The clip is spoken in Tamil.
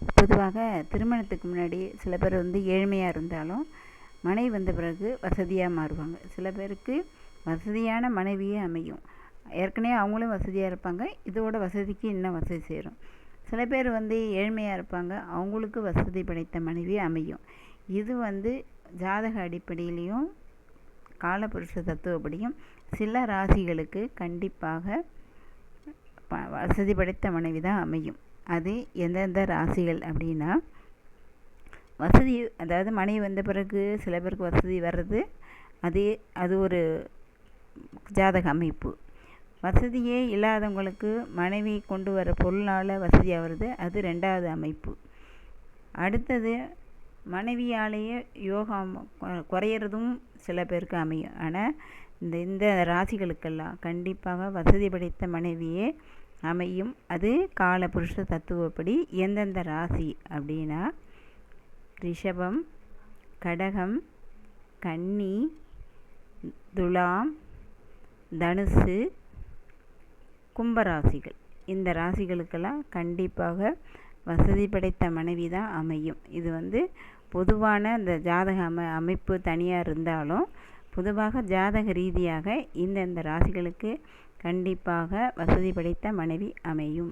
பொதுவாக திருமணத்துக்கு முன்னாடி சில பேர் ஏழ்மையாக இருந்தாலும் மனைவி வந்த பிறகு வசதியாக மாறுவாங்க. சில பேருக்கு வசதியான மனைவியே அமையும். ஏற்கனவே அவங்களும் வசதியாக இருப்பாங்க, இதோட வசதிக்கு இன்னும் வசதி சேரும். சில பேர் ஏழ்மையாக இருப்பாங்க, அவங்களுக்கு வசதி படைத்த மனைவி அமையும். இது ஜாதக அடிப்படையிலையும் காலபுருஷ தத்துவப்படியும் சில ராசிகளுக்கு கண்டிப்பாக வசதி படைத்த மனைவி தான் அமையும். அது எந்தெந்த ராசிகள் அப்படின்னா, வசதி அதாவது மனைவி வந்த பிறகு சில பேருக்கு வசதி வர்றது அது ஒரு ஜாதக அமைப்பு. வசதியே இல்லாதவங்களுக்கு மனைவி கொண்டு வர பொருளால் வசதியாக வருது, அது ரெண்டாவது அமைப்பு. அடுத்தது மனைவியாலேயே யோகம் குறையிறதும் சில பேருக்கு அமையும். ஆனால் இந்த ராசிகளுக்கெல்லாம் கண்டிப்பாக வசதி படைத்த மனைவியே அமையும். அது காலபுருஷ தத்துவப்படி எந்தெந்த ராசி அப்படின்னா, ரிஷபம், கடகம், கன்னி, துலாம், தனுசு, கும்பராசிகள். இந்த ராசிகளுக்கெல்லாம் கண்டிப்பாக வசதி படைத்த மனைவி தான் அமையும். இது பொதுவான இந்த ஜாதக அமைப்பு தனியாக இருந்தாலும், பொதுவாக ஜாதக ரீதியாக இந்த ராசிகளுக்கு கண்டிப்பாக வசதி படைத்த மனைவி அமையும்.